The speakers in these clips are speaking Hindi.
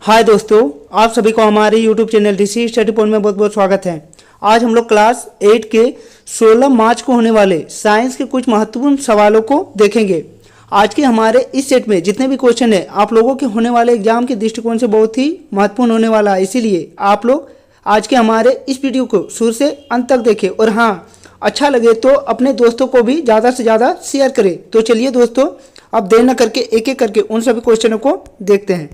हाय दोस्तों, आप सभी को हमारे YouTube channel DC study point में बहुत बहुत स्वागत है। आज हम लोग क्लास 8 के 16 मार्च को होने वाले साइंस के कुछ महत्वपूर्ण सवालों को देखेंगे। आज के हमारे इस सेट में जितने भी क्वेश्चन है आप लोगों के होने वाले एग्जाम के दृष्टिकोण से बहुत ही महत्वपूर्ण होने वाला है, इसीलिए आप लोग आज के हमारे इस वीडियो को शुरू से अंत तक देखें और हाँ, अच्छा लगे तो अपने दोस्तों को भी ज़्यादा से ज़्यादा शेयर करें। तो चलिए दोस्तों, अब देर न करके एक एक करके उन सभी क्वेश्चनों को देखते हैं।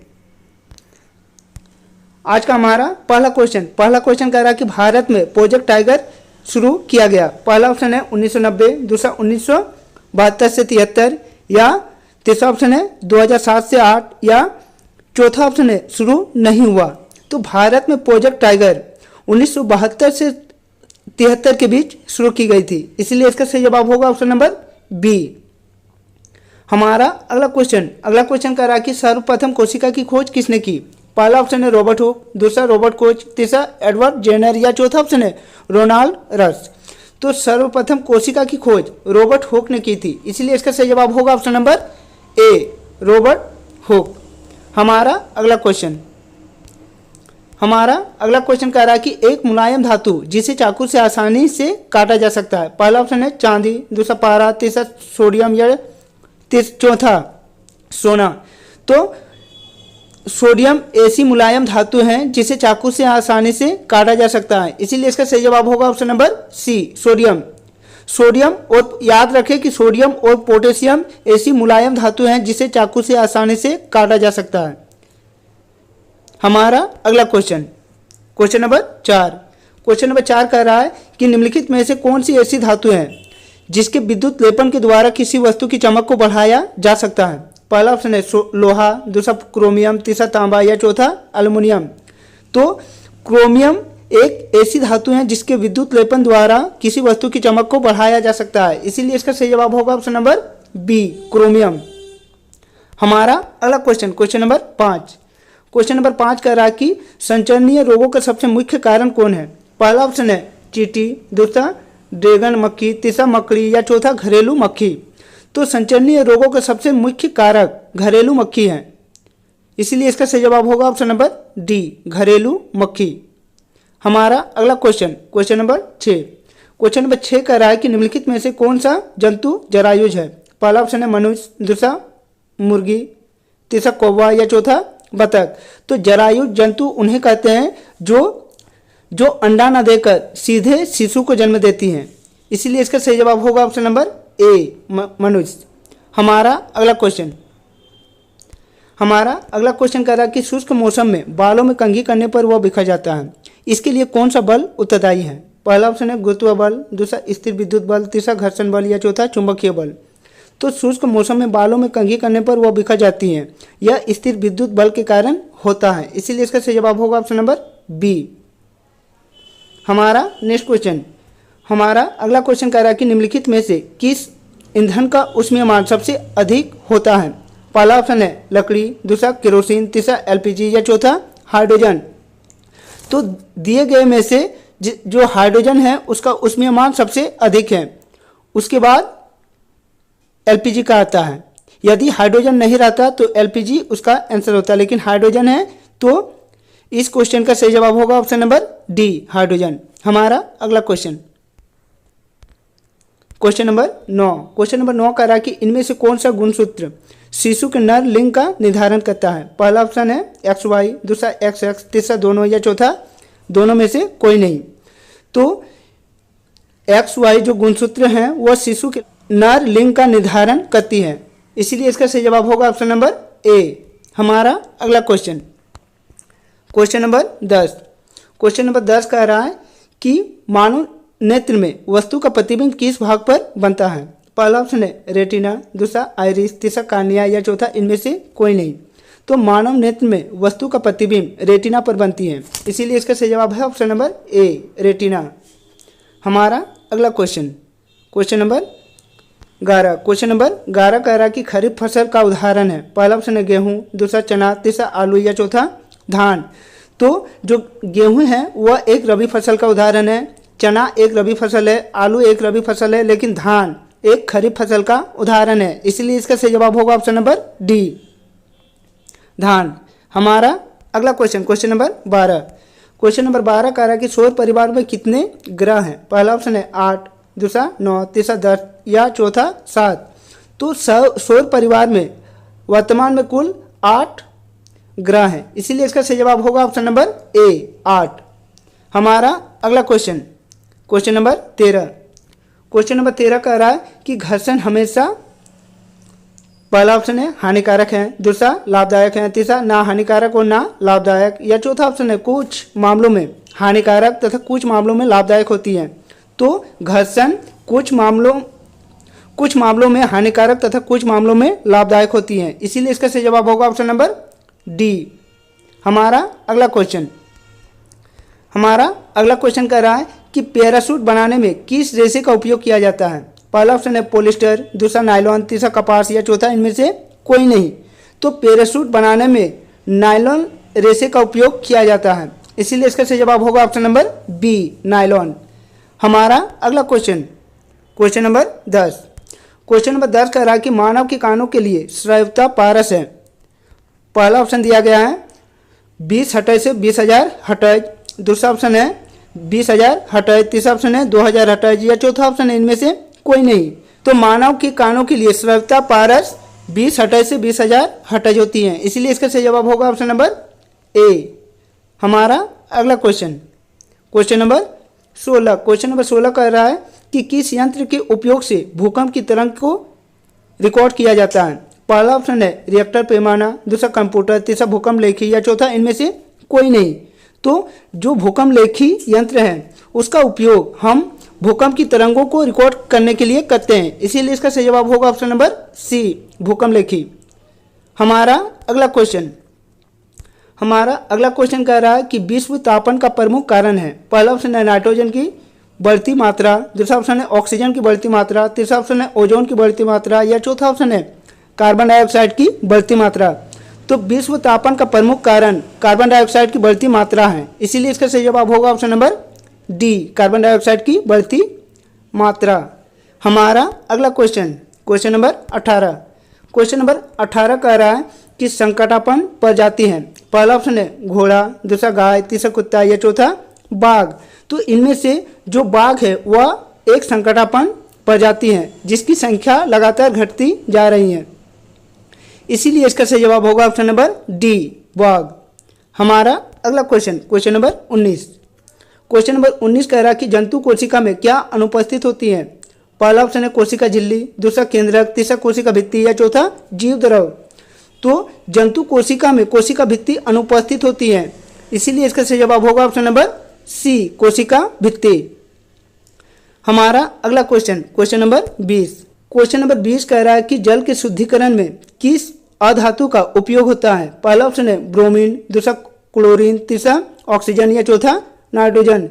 आज का हमारा पहला क्वेश्चन कह रहा है कि भारत में प्रोजेक्ट टाइगर शुरू किया गया। पहला ऑप्शन है 1990, दूसरा 1972 से 73, या तीसरा ऑप्शन है 2007 से 8, या चौथा ऑप्शन है शुरू नहीं हुआ। तो भारत में प्रोजेक्ट टाइगर 1972 से 73 के बीच शुरू की गई थी, इसलिए इसका सही जवाब होगा ऑप्शन नंबर बी। हमारा अगला क्वेश्चन कह रहा है कि सर्वप्रथम कोशिका की खोज किसने की। पहला ऑप्शन है रॉबर्ट हुक, दूसरा रॉबर्ट कोच, तीसरा एडवर्ड जेनर, या चौथा ऑप्शन है रोनाल्ड रस। तो सर्वप्रथम कोशिका की खोज रॉबर्ट हुक ने की थी, इसलिए इसका सही जवाब होगा option number A, Robert Hooke. हमारा अगला क्वेश्चन कह रहा है कि एक मुलायम धातु जिसे चाकू से आसानी से काटा जा सकता है। पहला ऑप्शन है चांदी, दूसरा पारा, तीसरा सोडियम, या चौथा सोना। तो सोडियम ऐसी मुलायम धातु है जिसे चाकू से आसानी से काटा जा सकता है, इसीलिए इसका सही जवाब होगा ऑप्शन नंबर सी, सोडियम। और याद रखें कि सोडियम और पोटेशियम ऐसी मुलायम धातु हैं जिसे चाकू से आसानी से काटा जा सकता है। हमारा अगला क्वेश्चन नंबर 4 कह रहा है कि निम्नलिखित में से कौन सी ऐसी धातु है जिसके विद्युत लेपन के द्वारा किसी वस्तु की चमक को बढ़ाया जा सकता है। पहला ऑप्शन है लोहा, दूसरा क्रोमियम, तीसरा तांबा, या चौथा एल्युमिनियम। तो क्रोमियम एक ऐसी धातु है जिसके विद्युत लेपन द्वारा किसी वस्तु की चमक को बढ़ाया जा सकता है, इसीलिए इसका सही जवाब होगा ऑप्शन नंबर बी, क्रोमियम। हमारा अगला क्वेश्चन नंबर 5 कह रहा है कि संचरणीय रोगों का सबसे मुख्य कारण कौन है। पहला ऑप्शन है चींटी, दूसरा ड्रैगन मक्खी, तीसरा मकड़ी, या चौथा घरेलू मक्खी। तो संचरणीय रोगों का सबसे मुख्य कारक घरेलू मक्खी है, इसीलिए इसका सही जवाब होगा ऑप्शन नंबर डी, घरेलू मक्खी। हमारा अगला क्वेश्चन नंबर 6 कह रहा है कि निम्नलिखित में से कौन सा जंतु जरायुज है। पहला ऑप्शन है मनुष्य, दूसरा मुर्गी, तीसरा कौवा, या चौथा बतख। तो जरायुज जंतु उन्हें कहते हैं जो अंडा न देकर सीधे शिशु को जन्म देती हैं, इसीलिए इसका सही जवाब होगा ऑप्शन नंबर ए, मनुष्य। हमारा अगला क्वेश्चन कह रहा है कि शुष्क मौसम में बालों में कंघी करने पर वह बिखर जाता है, इसके लिए कौन सा बल उत्तरदायी है। पहला ऑप्शन है गुरुत्व बल, दूसरा स्थिर विद्युत बल, तीसरा घर्षण बल, या चौथा चुंबकीय बल। तो शुष्क मौसम में बालों में कंघी करने पर वह बिखर जाती हैं, यह स्थिर विद्युत बल के कारण होता है, इसीलिए इसका सही जवाब होगा ऑप्शन नंबर बी। हमारा अगला क्वेश्चन कह रहा है कि निम्नलिखित में से किस ईंधन का ऊष्मीयमान सबसे अधिक होता है। पहला ऑप्शन है लकड़ी, दूसरा केरोसिन, तीसरा एलपीजी, या चौथा हाइड्रोजन। तो दिए गए में से जो हाइड्रोजन है उसका ऊष्मीयमान सबसे अधिक है, उसके बाद एलपीजी का आता है। यदि हाइड्रोजन नहीं रहता तो एलपीजी उसका आंसर होता है, लेकिन हाइड्रोजन है तो इस क्वेश्चन का सही जवाब होगा ऑप्शन नंबर डी, हाइड्रोजन। हमारा अगला क्वेश्चन नंबर 9 कह रहा है कि इनमें से कौन सा गुणसूत्र शिशु के नर लिंग का निर्धारण करता है। पहला ऑप्शन है XY, दूसरा XX, तीसरा दोनों, या चौथा दोनों में से कोई नहीं। तो XY जो गुणसूत्र हैं वह शिशु के नर लिंग का निर्धारण करती है, इसीलिए इसका सही जवाब होगा ऑप्शन नंबर ए। हमारा अगला क्वेश्चन नंबर 10 कह रहा है कि मानव नेत्र में वस्तु का प्रतिबिंब किस भाग पर बनता है। पहला ऑप्शन है रेटिना, दूसरा आइरिस, तीसरा कार्निया, या चौथा इनमें से कोई नहीं। तो मानव नेत्र में वस्तु का प्रतिबिंब रेटिना पर बनती है, इसीलिए इसका सही जवाब है ऑप्शन नंबर ए, रेटिना। हमारा अगला क्वेश्चन नंबर 11 कह रहा है कि खरीफ फसल का उदाहरण है। पहला ऑप्शन है गेहूँ, दूसरा चना, तीसरा आलू, या चौथा धान। तो जो गेहूँ है वह एक रबी फसल का उदाहरण है, चना एक रबी फसल है, आलू एक रबी फसल है, लेकिन धान एक खरीफ फसल का उदाहरण है, इसलिए इसका सही जवाब होगा ऑप्शन नंबर डी, धान। हमारा अगला क्वेश्चन नंबर 12। क्वेश्चन नंबर 12 कह रहा है कि सौर परिवार में कितने ग्रह हैं? पहला ऑप्शन है 8, दूसरा 9, तीसरा 10 या चौथा 7। तो सौर परिवार में वर्तमान में कुल 8 ग्रह हैं, इसीलिए इसका सही जवाब होगा ऑप्शन नंबर ए 8। हमारा अगला क्वेश्चन नंबर 13। क्वेश्चन नंबर 13 कह रहा है कि घर्षण हमेशा, पहला ऑप्शन है हानिकारक है, दूसरा लाभदायक है, तीसरा ना हानिकारक और ना लाभदायक, या चौथा ऑप्शन है कुछ मामलों में हानिकारक तथा कुछ मामलों में लाभदायक होती है। तो घर्षण कुछ मामलों में हानिकारक तथा कुछ मामलों में लाभदायक होती है, इसीलिए इसका सही जवाब होगा ऑप्शन नंबर डी। हमारा अगला क्वेश्चन कह रहा है कि पैराशूट बनाने में किस रेशे का उपयोग किया जाता है? पहला ऑप्शन है पॉलिस्टर, दूसरा नायलॉन, तीसरा कपास या चौथा इनमें से कोई नहीं। तो पैराशूट बनाने में नायलॉन रेशे का उपयोग किया जाता है, इसीलिए इसका सही जवाब होगा ऑप्शन नंबर बी नायलॉन। हमारा अगला क्वेश्चन नंबर 10। क्वेश्चन नंबर 10 कह रहा है कि मानव के कानों के लिए श्राव्यता पारस है। पहला ऑप्शन दिया गया है 20 हर्ट्ज से 20,000 हर्ट्ज, दूसरा ऑप्शन है 20,000 हर्ट्ज, तीसरा ऑप्शन है 2,000 हर्ट्ज या चौथा ऑप्शन है इनमें से कोई नहीं। तो मानव के कानों के लिए श्राव्यता पारस 20 हर्ट्ज से 20,000 हर्ट्ज होती है, इसीलिए इसका सही जवाब होगा ऑप्शन नंबर ए। हमारा अगला क्वेश्चन नंबर 16। क्वेश्चन नंबर 16 कह रहा है कि किस यंत्र के उपयोग से भूकंप की तरंग को रिकॉर्ड किया जाता है? पहला ऑप्शन है रिएक्टर पैमाना, दूसरा कंप्यूटर, तीसरा भूकंप लेखी या चौथा इनमें से कोई नहीं। तो जो भूकंप लेखी यंत्र है उसका उपयोग हम भूकंप की तरंगों को रिकॉर्ड करने के लिए करते हैं, इसीलिए इसका सही जवाब होगा ऑप्शन नंबर सी भूकंप लेखी। हमारा अगला क्वेश्चन कह रहा है कि विश्व तापन का प्रमुख कारण है। पहला ऑप्शन है नाइट्रोजन की बढ़ती मात्रा, दूसरा ऑप्शन है ऑक्सीजन की बढ़ती मात्रा, तीसरा ऑप्शन है ओजोन की बढ़ती मात्रा या चौथा ऑप्शन है कार्बन डाइऑक्साइड की बढ़ती मात्रा। तो विश्व तापन का प्रमुख कारण कार्बन डाइऑक्साइड की बढ़ती मात्रा है, इसीलिए इसका सही जवाब होगा option number D carbon dioxide की बढ़ती मात्रा। हमारा अगला क्वेश्चन नंबर 18। क्वेश्चन नंबर 18 कह रहा है कि संकटापन्न प्रजाति है। पहला ऑप्शन है घोड़ा, दूसरा गाय, तीसरा कुत्ता या चौथा बाघ। तो इनमें से जो बाघ है वह एक संकटापन्न प्रजाति है जिसकी संख्या लगातार घटती जा रही है, इसीलिए इसका सही जवाब होगा ऑप्शन नंबर डी बाघ। हमारा अगला क्वेश्चन नंबर 19। क्वेश्चन नंबर 19 कह रहा है कि जंतु कोशिका में क्या अनुपस्थित होती है? पहला ऑप्शन है कोशिका झिल्ली, दूसरा केंद्रक, तीसरा कोशिका भित्ति या चौथा जीव द्रव। तो जंतु कोशिका में कोशिका भित्ति अनुपस्थित होती है, इसीलिए इसका सही जवाब होगा ऑप्शन नंबर सी कोशिका भित्ति। हमारा अगला क्वेश्चन नंबर 20। क्वेश्चन नंबर 20 कह रहा है कि जल के शुद्धिकरण में किस अधातु का उपयोग होता है? पहला ऑप्शन है ब्रोमीन, दूसरा क्लोरीन, तीसरा ऑक्सीजन या चौथा नाइट्रोजन।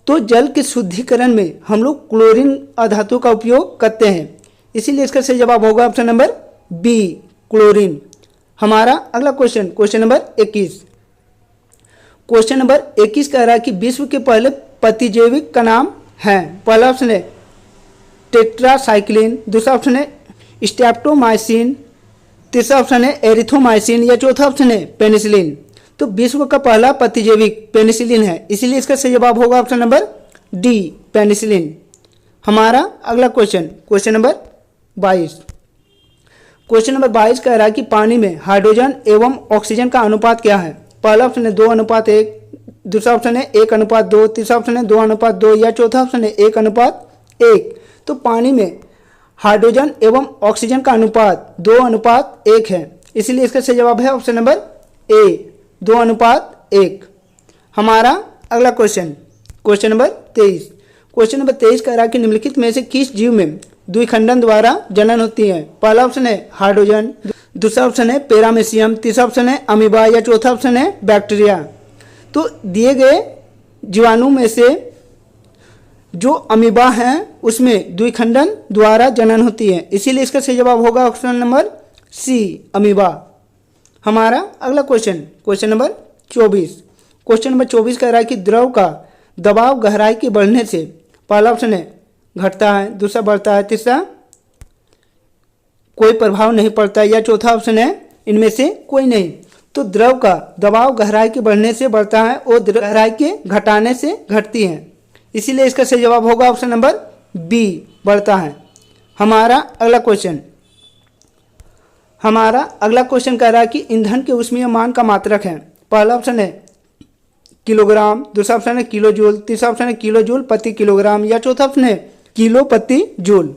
तो जल के शुद्धिकरण में हम लोग क्लोरीन अधातु का उपयोग करते हैं, इसीलिए इसका सही जवाब होगा ऑप्शन नंबर बी क्लोरीन। हमारा अगला क्वेश्चन नंबर 21। क्वेश्चन नंबर 21 कह रहा है कि विश्व के पहले प्रतिजैविक का नाम है। पहला ऑप्शन है टेट्रासाइक्लिन, दूसरा ऑप्शन है स्ट्रेप्टोमाइसिन, तीसरा ऑप्शन है एरिथ्रोमाइसिन या चौथा ऑप्शन है पेनिसिलिन। तो विश्व का पहला प्रतिजैविक पेनिसिलिन है, इसीलिए इसका सही जवाब होगा ऑप्शन नंबर डी पेनिसिलिन। हमारा अगला क्वेश्चन नंबर 22। क्वेश्चन नंबर 22 कह रहा है कि पानी में हाइड्रोजन एवं ऑक्सीजन का अनुपात क्या है? पहला ऑप्शन है 2:1, दूसरा ऑप्शन है 1:2, तीसरा ऑप्शन है 2:2 या चौथा ऑप्शन है 1:1। तो पानी में हाइड्रोजन एवं ऑक्सीजन का अनुपात 2:1 है, इसीलिए इसका सही जवाब है ऑप्शन नंबर ए 2:1। हमारा अगला क्वेश्चन नंबर 23। क्वेश्चन नंबर 23 कह रहा है कि निम्नलिखित में से किस जीव में द्विखंडन द्वारा जनन होती है? पहला ऑप्शन है हाइड्रोजन, दूसरा ऑप्शन है पैरामीशियम, तीसरा ऑप्शन है अमीबा या चौथा ऑप्शन है बैक्टीरिया। तो दिए गए जीवाणु में से जो अमीबा हैं उसमें द्विखंडन द्वारा जनन होती है, इसीलिए इसका सही जवाब होगा ऑप्शन नंबर सी अमीबा। हमारा अगला क्वेश्चन नंबर 24। क्वेश्चन नंबर 24 कह रहा है कि द्रव का दबाव गहराई के बढ़ने से पहला ऑप्शन है घटता है, दूसरा बढ़ता है, तीसरा कोई प्रभाव नहीं पड़ता या चौथा ऑप्शन है इनमें से कोई नहीं। तो द्रव का दबाव गहराई के बढ़ने से बढ़ता है और गहराई के घटाने से घटती है। इसीलिए इसका सही जवाब होगा ऑप्शन नंबर बी, बढ़ता है। हमारा अगला क्वेश्चन कह रहा है कि ईंधन के ऊष्मीय मान का मात्रक है। पहला ऑप्शन है किलोग्राम, दूसरा ऑप्शन है किलो जूल, तीसरा ऑप्शन है किलो जूल प्रति किलोग्राम, या चौथा ऑप्शन है किलो प्रति जूल।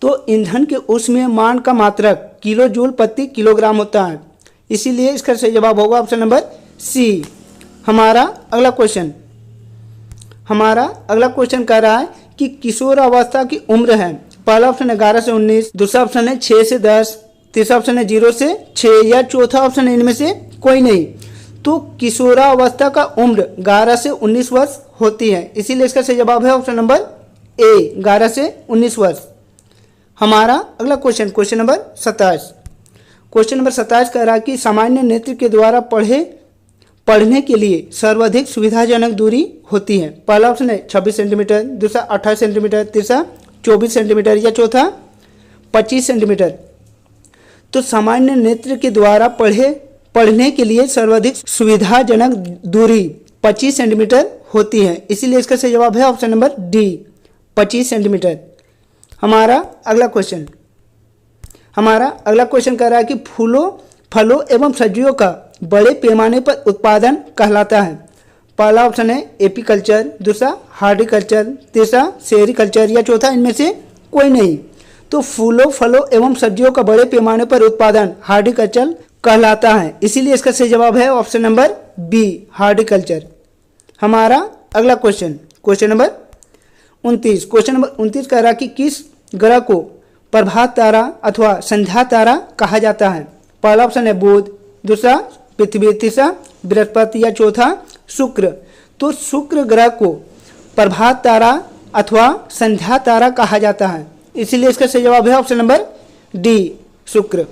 तो ईंधन के ऊष्मीय मान का मात्रक किलो जूल प्रति किलोग्राम होता है। इसीलिए इसका सही जवाब होगा ऑप्शन नंबर सी। हमारा अगला क्वेश्चन कह रहा है कि किशोर अवस्था की उम्र है। पहला ऑप्शन है 11 से 19, दूसरा ऑप्शन है 6 से 10, तीसरा ऑप्शन है 0 से 6, या चौथा ऑप्शन है इनमें से कोई नहीं। तो किशोरावस्था का उम्र 11 से 19 वर्ष होती है। इसीलिए इसका सही जवाब है ऑप्शन नंबर ए, 11 से 19 वर्ष। हमारा अगला क्वेश्चन नंबर 27 कह रहा है कि सामान्य नेत्र के द्वारा पढ़ने के लिए सर्वाधिक सुविधाजनक दूरी होती है। पहला ऑप्शन है 26 सेंटीमीटर, दूसरा 28 सेंटीमीटर, तीसरा 24 सेंटीमीटर, या चौथा 25 सेंटीमीटर। तो सामान्य नेत्र के द्वारा पढ़ने के लिए सर्वाधिक सुविधाजनक दूरी 25 सेंटीमीटर होती है। इसीलिए इसका सही जवाब है ऑप्शन नंबर डी, 25 सेंटीमीटर। हमारा अगला क्वेश्चन कह रहा है कि फलों एवं सब्जियों का बड़े पैमाने पर उत्पादन कहलाता है। पहला ऑप्शन है एपीकल्चर, दूसरा हार्टिकल्चर, तीसरा सेरिकल्चर, या चौथा इनमें से कोई नहीं। तो फलों एवं सब्जियों का बड़े पैमाने पर उत्पादन हार्टिकल्चर कहलाता है। इसीलिए इसका सही जवाब है ऑप्शन नंबर बी, हार्टिकल्चर। हमारा अगला क्वेश्चन नंबर 29 कह रहा कि किस ग्रह को प्रभात तारा अथवा संध्या तारा कहा जाता है। पहला ऑप्शन है बुध, दूसरा पृथ्वी, तीसरा बृहस्पति, या चौथा शुक्र। तो शुक्र ग्रह को प्रभात तारा अथवा संध्या तारा कहा जाता है। इसीलिए इसका सही जवाब है ऑप्शन नंबर डी, शुक्र।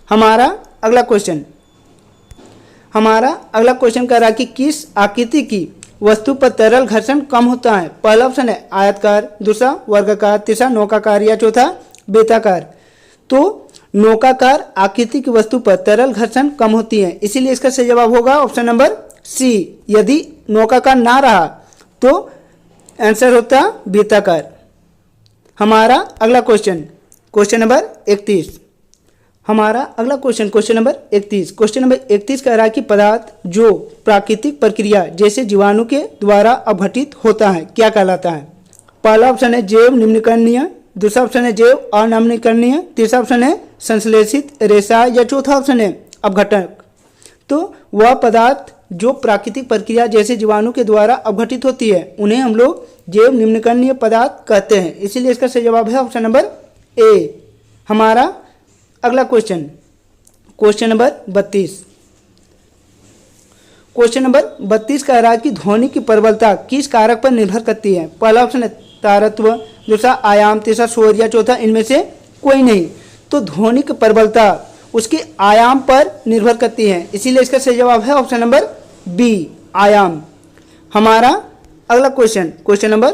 हमारा अगला क्वेश्चन कह रहा है कि किस आकृति की वस्तु पर तरल घर्षण कम होता है। पहला ऑप्शन है आयताकार, दूसरा वर्गाकार, तीसरा नौकाकार, या चौथा बेताकार। तो नौकाकार आकृति की वस्तु पर तरल घर्षण कम होती है। इसीलिए इसका सही जवाब होगा ऑप्शन नंबर सी। यदि नौकाकार ना रहा तो आंसर होता बेताकार। हमारा अगला क्वेश्चन नंबर 31। क्वेश्चन नंबर 31 कह रहा है कि पदार्थ जो प्राकृतिक प्रक्रिया जैसे जीवाणु के द्वारा अपघटित होता है क्या कहलाता है। पहला ऑप्शन है जैव निम्नीकरणीय, दूसरा ऑप्शन है जैव अनम्नीकरणीय, तीसरा ऑप्शन है संश्लेषित रेशा, या चौथा ऑप्शन है अपघटक। तो वह पदार्थ जो प्राकृतिक प्रक्रिया जैसे जीवाणु के द्वारा अपघटित होती है उन्हें हम लोग जैव निम्नीकरणीय पदार्थ कहते हैं। इसीलिए इसका सही जवाब है ऑप्शन नंबर ए। हमारा अगला क्वेश्चन नंबर 32 कह रहा है कि ध्वनि की प्रबलता किस कारक पर निर्भर करती है। पहला ऑप्शन है तारत्व, दूसरा आयाम, तीसरा शोर, या चौथा इनमें से कोई नहीं। तो ध्वनि की प्रबलता उसके आयाम पर निर्भर करती है। इसीलिए इसका सही जवाब है ऑप्शन नंबर बी, आयाम। हमारा अगला क्वेश्चन नंबर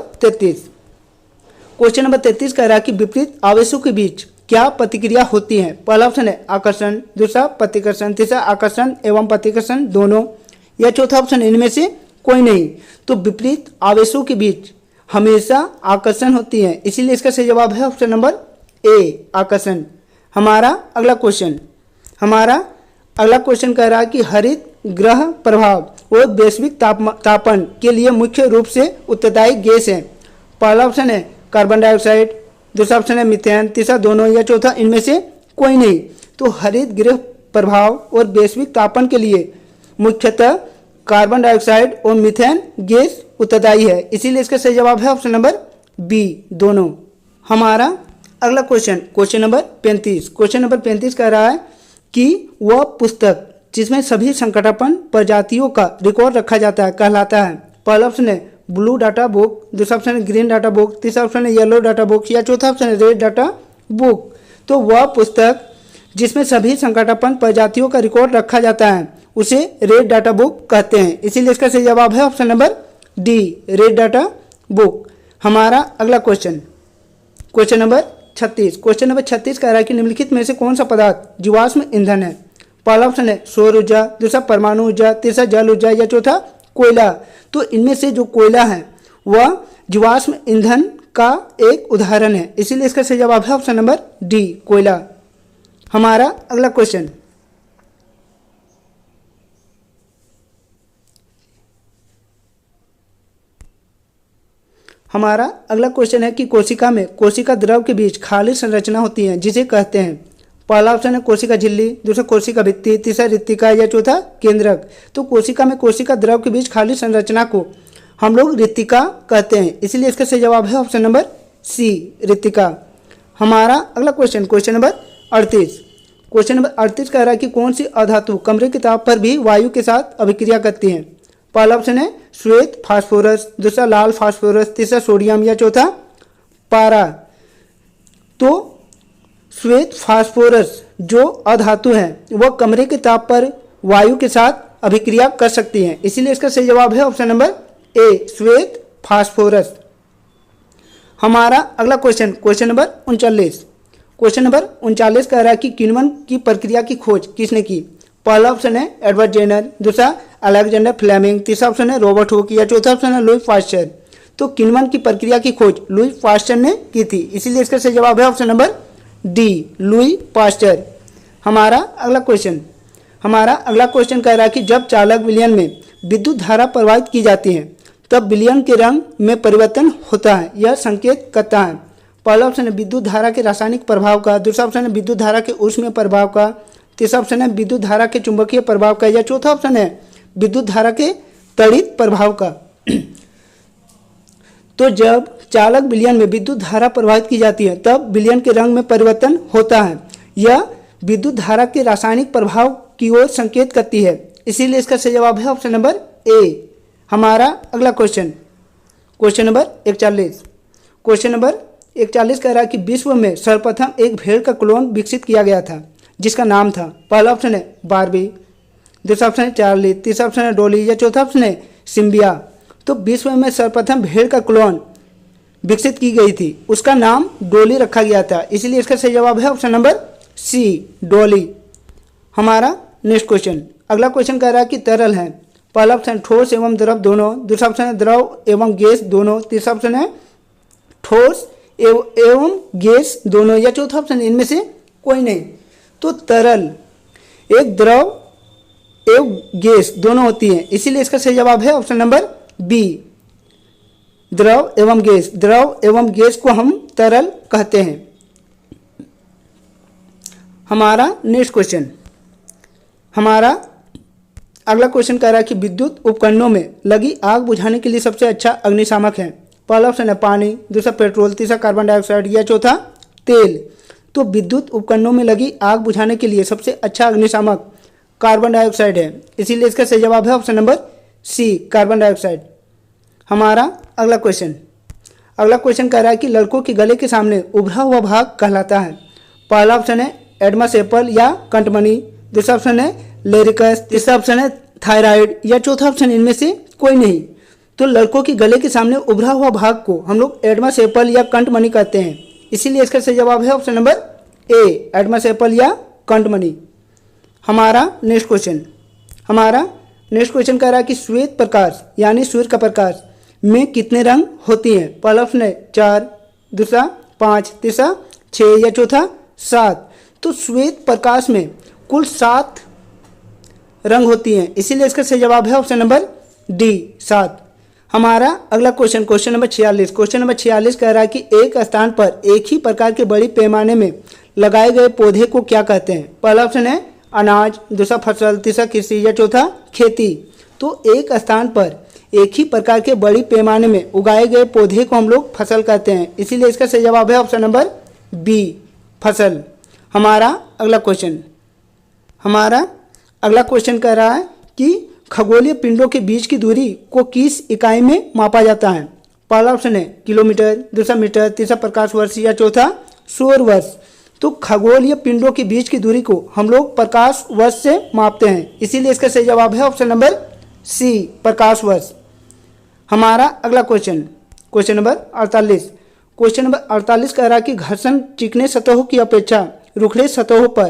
33 कह रहा है कि विपरीत आवेशों के बीच क्या प्रतिक्रिया होती है। पहला ऑप्शन है आकर्षण, दूसरा प्रतिकर्षण, तीसरा आकर्षण एवं प्रतिकर्षण दोनों, या चौथा ऑप्शन इनमें से कोई नहीं। तो विपरीत आवेशों के बीच हमेशा आकर्षण होती है। इसीलिए इसका सही जवाब है ऑप्शन नंबर ए, आकर्षण। हमारा अगला क्वेश्चन कह रहा है कि हरित ग्रह प्रभाव और वैश्विक तापन के लिए मुख्य रूप से उत्तरदायी गैस है। पहला ऑप्शन है कार्बन डाइऑक्साइड, दूसरा ऑप्शन है मीथेन, तीसरा दोनों, या चौथा इनमें से कोई नहीं। तो हरित गृह प्रभाव और वैश्विक तापन के लिए मुख्यतः कार्बन डाइऑक्साइड और मीथेन गैस उत्तरदायी है। इसीलिए इसका सही जवाब है ऑप्शन नंबर बी, दोनों। हमारा अगला क्वेश्चन नंबर 35 कह रहा है कि वह पुस्तक जिसमें सभी संकटापन्न प्रजातियों का रिकॉर्ड रखा जाता है कहलाता है। पहला ऑप्शन है ब्लू डाटा बुक, दूसरा ऑप्शन है ग्रीन डाटा बुक, तीसरा ऑप्शन है येलो डाटा बुक, या चौथा ऑप्शन है रेड डाटा बुक। तो वह पुस्तक जिसमें सभी संकटापन्न प्रजातियों का रिकॉर्ड रखा जाता है उसे रेड डाटा बुक कहते हैं। इसीलिए इसका सही जवाब है option number D, red data book. हमारा अगला क्वेश्चन नंबर 36 कह रहा है कि निम्नलिखित में से कौन सा पदार्थ जीवाश्म ईंधन है। पहला ऑप्शन है सौर ऊर्जा, दूसरा परमाणु ऊर्जा, तीसरा जल ऊर्जा या चौथा कोयला। तो इनमें से जो कोयला है वह जीवाश्म ईंधन का एक उदाहरण है, इसीलिए इसका सही जवाब है ऑप्शन नंबर डी, कोयला। हमारा अगला क्वेश्चन, है कि कोशिका में कोशिका द्रव के बीच खाली संरचना होती है जिसे कहते हैं। पहला ऑप्शन है कोशिका झिल्ली, दूसरा कोशिका भित्ति, तीसरा रिक्तिका या चौथा केंद्रक। तो कोशिका में कोशिका द्रव के बीच खाली संरचना को हम लोग रिक्तिका कहते हैं, इसीलिए इसका सही जवाब है ऑप्शन नंबर सी, रिक्तिका। हमारा अगला क्वेश्चन, क्वेश्चन नंबर 38 कह रहा है कि कौन सी अधातु कमरे के ताप पर भी वायु के साथ अभिक्रिया करती है। पहला ऑप्शन है श्वेत फास्फोरस, दूसरा लाल फास्फोरस, तीसरा सोडियम या चौथा पारा। तो श्वेत फास्फोरस जो अधातु है वह कमरे के ताप पर वायु के साथ अभिक्रिया कर सकती है, इसीलिए इसका सही जवाब है ऑप्शन नंबर ए, श्वेत फास्फोरस। हमारा अगला क्वेश्चन, क्वेश्चन नंबर 39 कह रहा है कि किण्वन की प्रक्रिया की खोज किसने की। पहला ऑप्शन है एडवर्ड जेनर, दूसरा अलेक्जेंडर फ्लेमिंग, तीसरा ऑप्शन है रॉबर्ट हुक या चौथा ऑप्शन है लुई पास्चर। तो किण्वन की प्रक्रिया की खोज लुई पास्चर ने की थी, इसीलिए इसका सही जवाब है option number D, Louis Pasteur. हमारा अगला क्वेश्चन कह रहा है कि जब चालक विलयन में विद्युत धारा प्रवाहित की जाती है तब विलयन के रंग में परिवर्तन होता है, यह संकेत करता है। पहला ऑप्शन है विद्युत धारा के रासायनिक प्रभाव का, दूसरा ऑप्शन है विद्युत धारा के ऊष्मीय प्रभाव का, तीसरा ऑप्शन है विद्युत धारा के चुंबकीय प्रभाव का या चौथा ऑप्शन है विद्युत धारा के त्वरित प्रभाव का। तो जब चालक विलयन में विद्युत धारा प्रवाहित की जाती है तब विलयन के रंग में परिवर्तन होता है, यह विद्युत धारा के रासायनिक प्रभाव की ओर संकेत करती है, इसीलिए इसका सही जवाब है ऑप्शन नंबर ए। हमारा अगला क्वेश्चन, क्वेश्चन नंबर 41 कह रहा है कि विश्व में सर्वप्रथम एक भेड़ का क्लोन विकसित किया गया था जिसका नाम था। पहला ऑप्शन है बारबी, दूसरा ऑप्शन है चार्ली, तीसरा ऑप्शन है डोली या चौथा ऑप्शन है सिम्बिया। तो विश्व में सर्वप्रथम भेड़ का क्लोन विकसित की गई थी, उसका नाम डोली रखा गया था, इसीलिए इसका सही जवाब है ऑप्शन नंबर सी, डोली। हमारा नेक्स्ट क्वेश्चन, अगला क्वेश्चन कह रहा है कि तरल है। पहला ऑप्शन ठोस एवं द्रव दोनों, दूसरा ऑप्शन है द्रव एवं गैस दोनों, तीसरा ऑप्शन है ठोस एवं गैस दोनों या चौथा ऑप्शन इनमें से कोई नहीं। तो तरल एक द्रव एवं गैस दोनों होती है, इसीलिए इसका सही जवाब है ऑप्शन नंबर बी, द्रव एवं गैस। द्रव एवं गैस को हम तरल कहते हैं। हमारा नेक्स्ट क्वेश्चन, हमारा अगला क्वेश्चन कह रहा है कि विद्युत उपकरणों में लगी आग बुझाने के लिए सबसे अच्छा अग्निशामक है। पहला ऑप्शन है पानी, दूसरा पेट्रोल, तीसरा कार्बन डाइऑक्साइड या चौथा तेल। तो विद्युत उपकरणों में लगी आग बुझाने के लिए सबसे अच्छा अग्निशामक कार्बन डाइऑक्साइड है, इसीलिए इसका सही जवाब है option number C, carbon dioxide. हमारा अगला क्वेश्चन कह रहा है कि लड़कों के गले के सामने उभरा हुआ भाग कहलाता है। पहला ऑप्शन है एडमस एपल या कंठमणि, दूसरा ऑप्शन है लेरिकस, तीसरा ऑप्शन है थायराइड या चौथा ऑप्शन इनमें से कोई नहीं। तो लड़कों के गले के सामने उभरा हुआ भाग को हम लोग एडमस एपल या कंठमणि कहते हैं, इसीलिए इसका सही जवाब है option number A, Adamas Apple या कंठमणि। हमारा नेक्स्ट क्वेश्चन कह रहा है कि श्वेत प्रकाश यानी सूर्य का प्रकाश में कितने रंग होती हैं। पहला ऑप्शन है 4, दूसरा 5, तीसरा 6 या चौथा 7। तो श्वेत प्रकाश में कुल 7 रंग होती हैं, इसीलिए इसका सही जवाब है ऑप्शन नंबर डी, 7। हमारा अगला क्वेश्चन नंबर 46 कह रहा है कि एक स्थान पर एक ही प्रकार के बड़ी पैमाने में लगाए गए पौधे को क्या कहते हैं। पहला ऑप्शन है अनाज, दूसरा फसल, तीसरा कृषि या चौथा खेती। तो एक स्थान पर एक ही प्रकार के बड़ी पैमाने में उगाए गए पौधे को हम लोग फसल कहते हैं, इसीलिए इसका सही जवाब है ऑप्शन नंबर बी, फसल। हमारा अगला क्वेश्चन कह रहा है कि खगोलीय पिंडों के बीच की दूरी को किस इकाई में मापा जाता है। पहला ऑप्शन है किलोमीटर, दूसरा मीटर, तीसरा प्रकाश वर्ष या चौथा सौर वर्ष। तो खगोलीय पिंडों के बीच की दूरी को हम लोग प्रकाश वर्ष से मापते हैं, इसीलिए इसका सही जवाब है ऑप्शन नंबर सी, प्रकाश वर्ष। हमारा अगला क्वेश्चन नंबर 48 कह रहा है कि घर्षण चिकने सतहों की अपेक्षा रुखड़े सतहों पर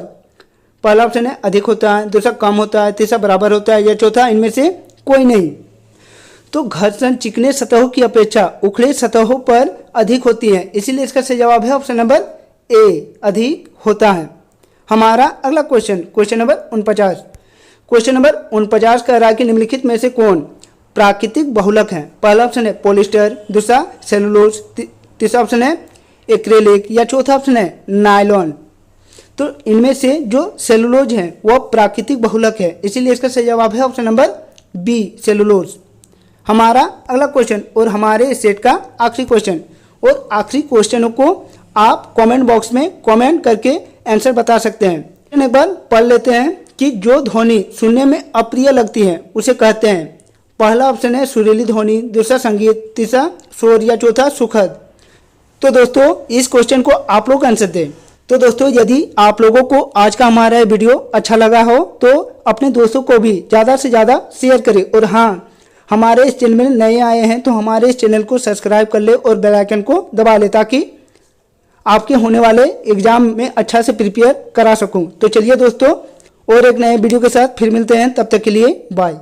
पहला ऑप्शन है अधिक होता है, दूसरा कम होता है, तीसरा बराबर होता है, या चौथा इनमें से कोई नहीं। तो घर्षण चिकने सतहों की अपेक्षा उखड़े सतहों पर अधिक होती है, इसीलिए इसका सही जवाब है ऑप्शन नंबर ए, अधिक होता है। हमारा अगला क्वेश्चन नंबर 49। क्वेश्चन नंबर 49 कह रहा है कि निम्नलिखित में से कौन प्राकृतिक बहुलक है। पहला ऑप्शन है पॉलिस्टर, दूसरा सेलुलोज, तीसरा ऑप्शन है एक्रेलिक, या चौथा ऑप्शन है नायलॉन। तो इनमें से जो सेलुलोज है वह प्राकृतिक बहुलक है, इसीलिए इसका सही जवाब है ऑप्शन नंबर बी, सेलुलोज। हमारा अगला क्वेश्चन और हमारे इस सेट का आखिरी क्वेश्चन, और आखिरी क्वेश्चनों को आप कमेंट बॉक्स में कमेंट करके आंसर बता सकते हैं। एक बार पढ़ लेते हैं कि जो ध्वनि सुनने में अप्रिय लगती है उसे कहते हैं। पहला ऑप्शन है सुरीली ध्वनि, दूसरा संगीत, तीसरा शोर, या चौथा सुखद। तो दोस्तों इस क्वेश्चन को आप लोग आंसर दें। तो दोस्तों यदि आप लोगों को आज का हमारा वीडियो अच्छा लगा हो तो अपने दोस्तों को भी ज़्यादा से ज़्यादा शेयर करें, और हाँ, हमारे इस चैनल में नए आए हैं तो हमारे इस चैनल को सब्सक्राइब कर ले और बेल आइकन को दबा ले, ताकि आपके होने वाले एग्जाम में अच्छा से प्रिपेयर करा सकूं। तो चलिए दोस्तों, और एक नए वीडियो के साथ फिर मिलते हैं, तब तक के लिए बाय।